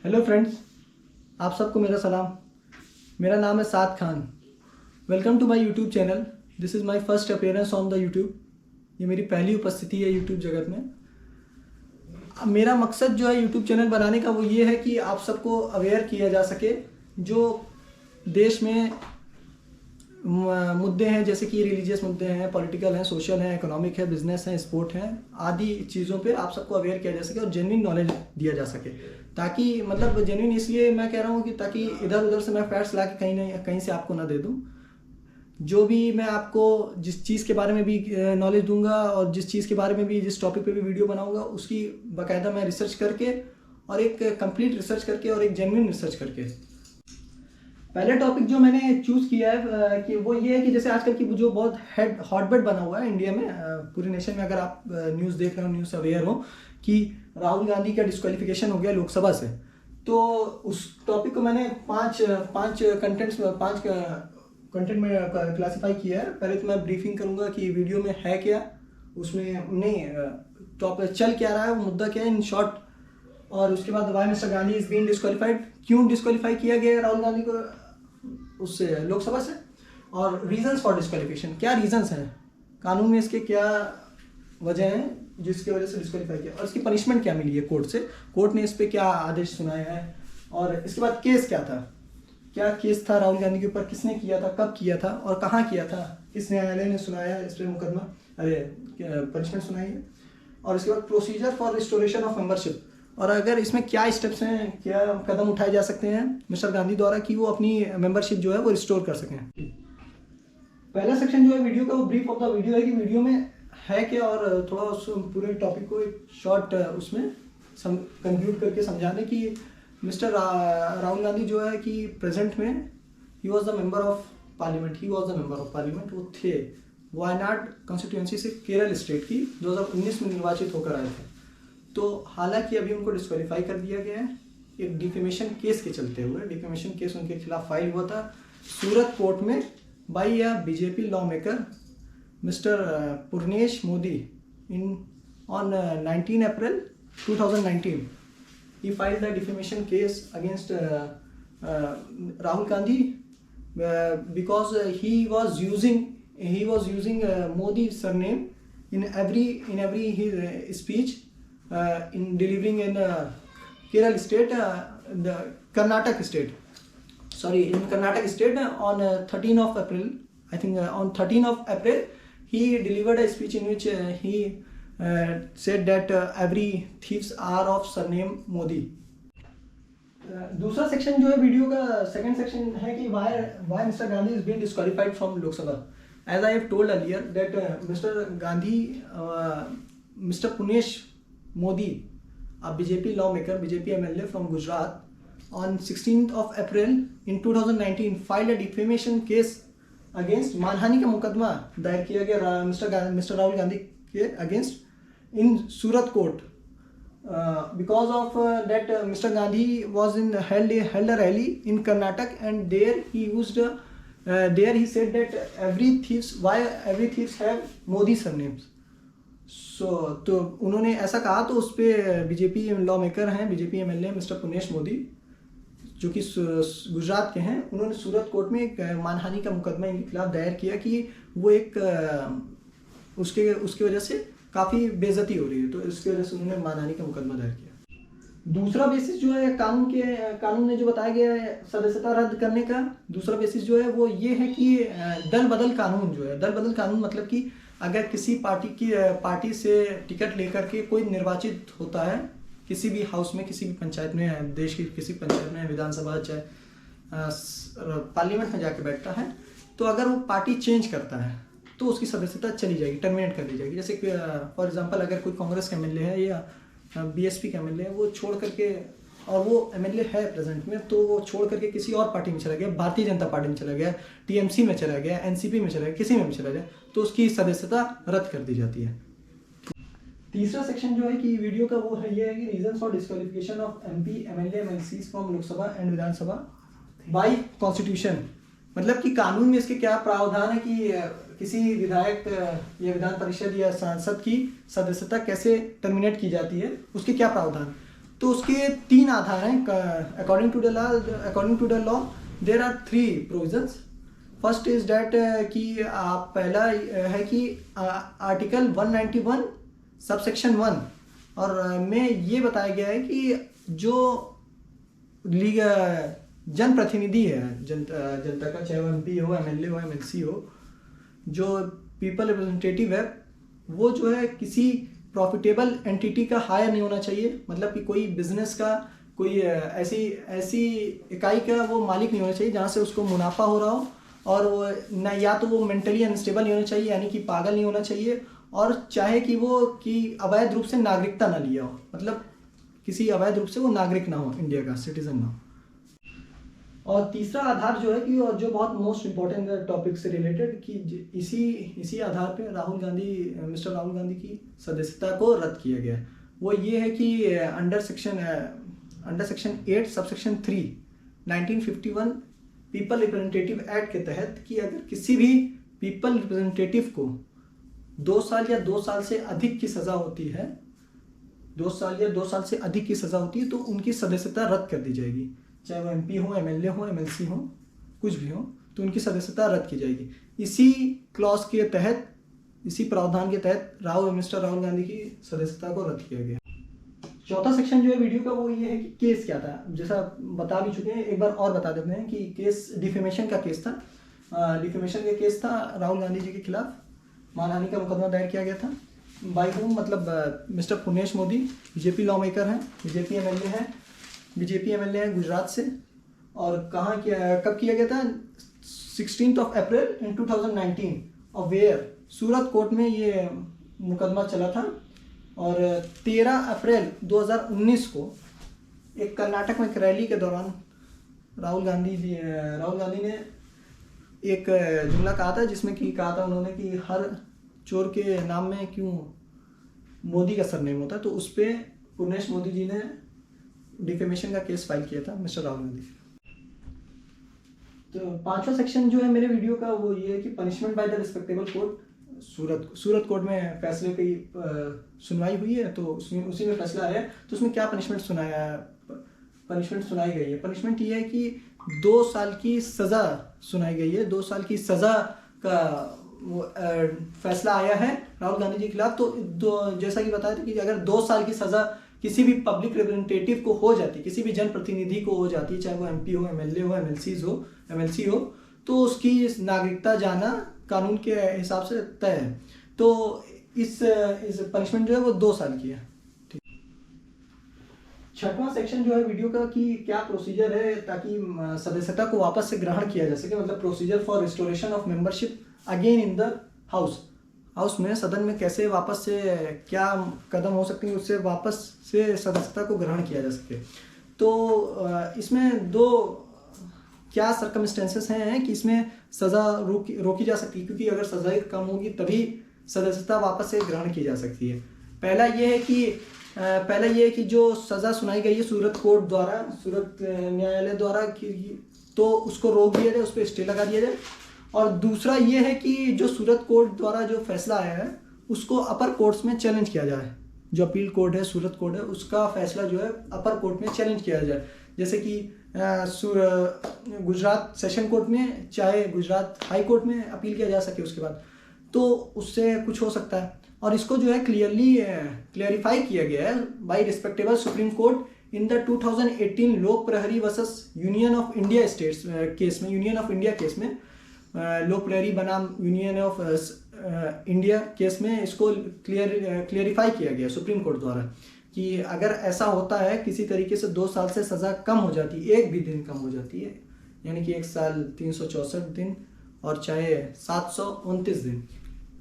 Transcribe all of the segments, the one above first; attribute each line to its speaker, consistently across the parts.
Speaker 1: Hello friends, आप सबको मेरा सलाम। मेरा नाम है Saad Khan. Welcome to my YouTube channel. This is my first appearance on the YouTube. ये मेरी पहली उपस्थिति है यूट्यूब जगत में। अब मेरा मकसद जो है यूट्यूब चैनल बनाने का वो ये है कि आप सबको अवेयर किया जा सके जो देश में मुद्दे हैं, जैसे कि रिलीजियस मुद्दे हैं, पॉलिटिकल हैं, सोशल हैं, इकोनॉमिक है, बिजनेस हैं, स्पोर्ट हैं, आदि चीज़ों पे आप सबको अवेयर किया जा सके और जेन्युइन नॉलेज दिया जा सके। ताकि मतलब जेन्युइन इसलिए मैं कह रहा हूँ कि ताकि इधर उधर से मैं फैक्ट्स ला के कहीं से आपको ना दे दूँ। जो भी मैं आपको जिस चीज़ के बारे में भी नॉलेज दूंगा और जिस चीज़ के बारे में भी, जिस टॉपिक पे भी वीडियो बनाऊंगा, उसकी बाकायदा मैं रिसर्च करके और एक कंप्लीट रिसर्च करके और एक जेन्युइन रिसर्च करके। पहले टॉपिक जो मैंने चूज़ किया है कि वो ये है कि जैसे आजकल की जो बहुत हॉटबेड बना हुआ है इंडिया में, पूरे नेशन में, अगर आप न्यूज़ देख रहे हो, न्यूज़ से अवेयर हो कि राहुल गांधी का डिस्क्वालिफिकेशन हो गया लोकसभा से, तो उस टॉपिक को मैंने पांच कंटेंट में क्लासीफाई किया है। पहले तो मैं ब्रीफिंग करूंगा कि वीडियो में है क्या, उसमें नहीं टॉपिक चल क्या रहा है, वो मुद्दा क्या है इन शॉर्ट, और उसके बाद why Mr Gandhi is being disqualified, क्यों डिस्क्वालीफाई किया गया राहुल गांधी को उससे, लोकसभा से, और रीजंस फॉर डिस्क्वालिफिकेशन, क्या रीजंस हैं, कानून में इसके क्या वजह हैं जिसकी वजह से डिस्क्वालीफाई किया, और इसकी पनिशमेंट क्या मिली है कोर्ट से, कोर्ट ने इस पर क्या आदेश सुनाया है, और इसके बाद केस क्या केस था राहुल गांधी के ऊपर, किसने किया था, कब किया था और कहाँ किया था, किस न्यायालय ने सुनाया इस पर मुकदमा, पनिशमेंट सुनाई है, और इसके बाद procedure for restoration of membership, और अगर इसमें क्या स्टेप्स हैं, क्या कदम उठाए जा सकते हैं मिस्टर गांधी द्वारा कि वो अपनी मेंबरशिप जो है वो रिस्टोर कर सकें। पहला सेक्शन जो है वीडियो का, वो ब्रीफ ऑफ द वीडियो है कि वीडियो में है क्या, और थोड़ा उस पूरे टॉपिक को एक शॉर्ट उसमें कंक्लूड करके समझाने की मिस्टर राहुल गांधी जो है कि प्रेजेंट में he was the member of parliament, वो थे वायनाड कॉन्स्टिट्यूएंसी से, केरल स्टेट की, 2019 में निर्वाचित होकर आए थे। तो हालांकि अभी उनको डिस्क्वालीफाई कर दिया गया है एक डिफेमेशन केस के चलते हुए। डिफेमेशन केस उनके खिलाफ फाइल हुआ था सूरत कोर्ट में by a BJP law maker mister Purnesh Modi on 19 April 2019. He filed a defamation case against Rahul Gandhi because he was using Modi's surname in every his speech in delivering in Kerala state, the Karnataka state. In Karnataka state on 13 of April, I think on 13 of April, he delivered a speech in which he said that every thieves are of surname Modi. दूसरा section जो है video का, second section है कि why Mr. Gandhi is being disqualified from Lok Sabha. As I have told earlier that Mr. Gandhi, Mr. Punesh Modi, a BJP lawmaker, BJP MLA from Gujarat, on 16th of April in 2019 filed a defamation case against, मानहानि का मुकदमा दायर किया गया mister Rahul Gandhi के against in Surat court because of that Mr. Gandhi was held a rally in Karnataka, and there he used there he said that every thieves have Modi surnames. तो उन्होंने ऐसा कहा, तो उस पर बीजेपी लॉ मेकर हैं, BJP MLA mister Punesh Modi जो कि गुजरात के हैं, उन्होंने सूरत कोर्ट में एक मानहानि का मुकदमा इनके खिलाफ दायर किया कि वो एक उसके वजह से काफ़ी बेइज्जती हो रही है, तो इसकी वजह से उन्होंने मानहानि का मुकदमा दायर किया। दूसरा बेसिस जो है कानून में जो बताया गया है सदस्यता रद्द करने का, दूसरा बेसिस जो है वो ये है कि दल बदल कानून मतलब कि अगर किसी पार्टी से टिकट लेकर के कोई निर्वाचित होता है किसी भी हाउस में, किसी भी पंचायत में, देश की किसी पंचायत में, विधानसभा चाहे पार्लियामेंट में जाके बैठता है, तो अगर वो पार्टी चेंज करता है तो उसकी सदस्यता चली जाएगी, टर्मिनेट कर दी जाएगी। जैसे फॉर एग्जांपल अगर कोई कांग्रेस का MLA है या BSP का MLA है, वो छोड़ करके, और वो MLA है प्रेजेंट में, तो वो छोड़ करके किसी और पार्टी में चला गया, भारतीय जनता पार्टी में चला गया, TMC में चला गया, NCP में चला गया, किसी में भी चला जाए, तो उसकी सदस्यता रद्द कर दी जाती है। तीसरा सेक्शन जो है कि वीडियो का वो है, ये है कि reasons for disqualification of MP, MLA, MLCs from Lok Sabha and Vidhan Sabha by constitution, मतलब कि कानून में इसके क्या प्रावधान है कि किसी विधायक या विधान परिषद या सांसद की सदस्यता कैसे टर्मिनेट की जाती है, उसके क्या प्रावधान। तो उसके 3 आधार हैं according to the law. There are 3 provisions. First is that कि पहला है कि आर्टिकल 191 सबसेक्शन 1 और में ये बताया गया है कि जो जनप्रतिनिधि है जनता का, चाहे वो MP हो, MLA हो, MLC हो, जो पीपल रिप्रेजेंटेटिव है, वो जो है किसी प्रॉफिटेबल एंटिटी का हायर नहीं होना चाहिए। मतलब कि कोई बिजनेस का, कोई ऐसी इकाई का वो मालिक नहीं होना चाहिए जहाँ से उसको मुनाफा हो रहा हो, और वो न, या तो वो मेंटली अनस्टेबल नहीं होना चाहिए, यानी कि पागल नहीं होना चाहिए, और चाहे कि वो अवैध रूप से नागरिकता ना लिया हो, मतलब किसी अवैध रूप से वो नागरिक ना हो, इंडिया का सिटीजन ना हो। और तीसरा आधार जो है कि, और जो बहुत मोस्ट इम्पोर्टेंट टॉपिक से रिलेटेड, कि इसी आधार पे मिस्टर राहुल गांधी की सदस्यता को रद्द किया गया। वो ये है कि under section 8 subsection 3 1951 people representative act के तहत कि अगर किसी भी पीपल रिप्रेजेंटेटिव को 2 साल या 2 साल से अधिक की सज़ा होती है, 2 साल या 2 साल से अधिक की सज़ा होती है, तो उनकी सदस्यता रद्द कर दी जाएगी। चाहे वो MP हो, MLA हो, MLC हो, कुछ भी हो, तो उनकी सदस्यता रद्द की जाएगी। इसी क्लॉज के तहत, इसी प्रावधान के तहत मिस्टर राहुल गांधी की सदस्यता को रद्द किया गया। चौथा सेक्शन जो है वीडियो का, वो ये है कि केस क्या था। जैसा बता भी चुके हैं, एक बार और बता देते हैं कि केस डिफेमेशन का केस था। डिफेमेशन का केस था, राहुल गांधी जी के खिलाफ मानहानि का मुकदमा दायर किया गया था। बाई होम, मतलब mister Punesh Modi BJP law maker हैं, BJP MLA हैं गुजरात से। और कब किया गया था? 16 अप्रैल इन 2019 और वेयर सूरत कोर्ट में ये मुकदमा चला था। और 13 अप्रैल 2019 को एक कर्नाटक में एक रैली के दौरान राहुल गांधी ने एक जुमला कहा था, जिसमें कि कहा था उन्होंने कि हर चोर के नाम में क्यों मोदी का सरनेम होता है। तो उस पर पुनेश मोदी जी ने डिफेमेशन का केस फाइल किया था मिस्टर राहुल गांधी। तो 5वां सेक्शन जो है मेरे वीडियो का, वो ये है कि punishment by the respectable court. Surat court में फैसले की सुनवाई हुई है, तो उसी में फैसला आया है। तो उसमें क्या पनिशमेंट सुनाई गई है? पनिशमेंट ये है कि 2 साल की सज़ा सुनाई गई है। 2 साल की सज़ा का फैसला आया है राहुल गांधी जी के खिलाफ। तो जैसा कि बताया था कि अगर 2 साल की सज़ा किसी भी पब्लिक रिप्रेजेंटेटिव को हो जाती, किसी भी जनप्रतिनिधि को हो जाती, चाहे वो MP हो, MLA हो, MLC हो, तो उसकी नागरिकता जाना कानून के हिसाब से तय है। तो इस पनिशमेंट जो है वो 2 साल की है। ठीक। 6वां सेक्शन जो है वीडियो का, कि क्या प्रोसीजर है ताकि सदस्यता को वापस से ग्रहण किया जा सके, मतलब procedure for restoration of membership again in the house में, सदन में कैसे वापस से क्या कदम हो सकते हैं उससे वापस से सदस्यता को ग्रहण किया जा सके। तो इसमें 2 क्या सर्कमस्टेंसेस हैं कि इसमें सज़ा रोकी जा सकती है, क्योंकि अगर सज़ा कम होगी तभी सदस्यता वापस से ग्रहण की जा सकती है। पहला ये है कि जो सज़ा सुनाई गई है सूरत न्यायालय द्वारा, तो उसको रोक दिया जाए, उस पर स्टे लगा दिया जाए। और दूसरा ये है कि जो सूरत कोर्ट द्वारा जो फैसला आया है उसको अपर कोर्ट्स में चैलेंज किया जाए। जो अपील कोर्ट है, सूरत कोर्ट है, उसका फैसला जो है अपर कोर्ट में चैलेंज किया जाए। जैसे कि गुजरात सेशन कोर्ट में, चाहे गुजरात हाई कोर्ट में अपील किया जा सके उसके बाद, तो उससे कुछ हो सकता है। और इसको जो है क्लियरिफाई किया गया है by respectable Supreme Court in the 2018 Lok Prahari versus Union of India states case में, यूनियन ऑफ इंडिया केस में, लोक प्रहरी बनाम यूनियन ऑफ इंडिया केस में इसको क्लियरिफाई किया गया सुप्रीम कोर्ट द्वारा कि अगर ऐसा होता है किसी तरीके से 2 साल से सज़ा कम हो जाती है, 1 भी दिन कम हो जाती है, यानी कि 1 साल 364 दिन और चाहे 729 दिन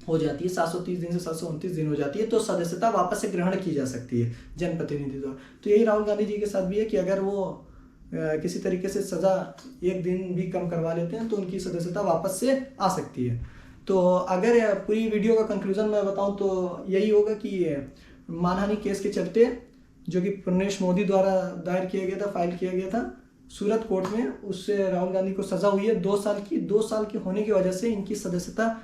Speaker 1: हो जाती है, 730 दिन से 729 दिन हो जाती है, तो सदस्यता वापस से ग्रहण की जा सकती है जनप्रतिनिधि द्वारा। तो यही राहुल गांधी जी के साथ भी है कि अगर वो किसी तरीके से सज़ा 1 दिन भी कम करवा लेते हैं तो उनकी सदस्यता वापस से आ सकती है। तो अगर पूरी वीडियो का कंक्लूजन मैं बताऊं तो यही होगा कि मानहानि केस के चलते, जो कि पुनेश मोदी द्वारा दायर किया गया था, फाइल किया गया था सूरत कोर्ट में, उससे राहुल गांधी को सज़ा हुई है 2 साल की। 2 साल के होने की वजह से इनकी सदस्यता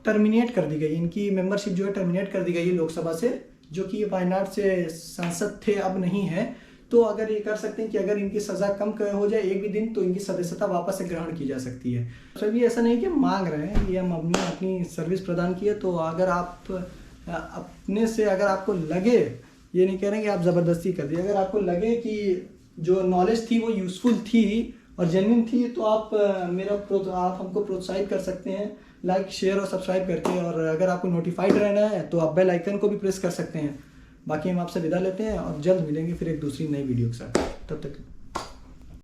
Speaker 1: टर्मिनेट कर दी गई, इनकी मेंबरशिप जो है टर्मिनेट कर दी गई है लोकसभा से, जो कि वायनाड से सांसद थे, अब नहीं है। तो अगर ये कर सकते हैं कि अगर इनकी सज़ा कम हो जाए एक भी दिन, तो इनकी सदस्यता वापस से ग्रहण की जा सकती है। सर ये ऐसा नहीं कि हम मांग रहे हैं, ये हम अपनी सर्विस प्रदान की है। तो अगर आप अपने से अगर आपको लगे, ये नहीं कह रहे हैं कि आप ज़बरदस्ती कर दिए, अगर आपको लगे कि जो नॉलेज थी वो यूज़फुल थी और जेन्युइन थी, तो आप आप हमको प्रोत्साहित कर सकते हैं लाइक, शेयर और सब्सक्राइब करके। और अगर आपको नोटिफाइड रहना है तो आप बेल आइकन को भी प्रेस कर सकते हैं। बाकी हम आपसे विदा लेते हैं और जल्द मिलेंगे फिर एक दूसरी नई वीडियो के साथ। तब तक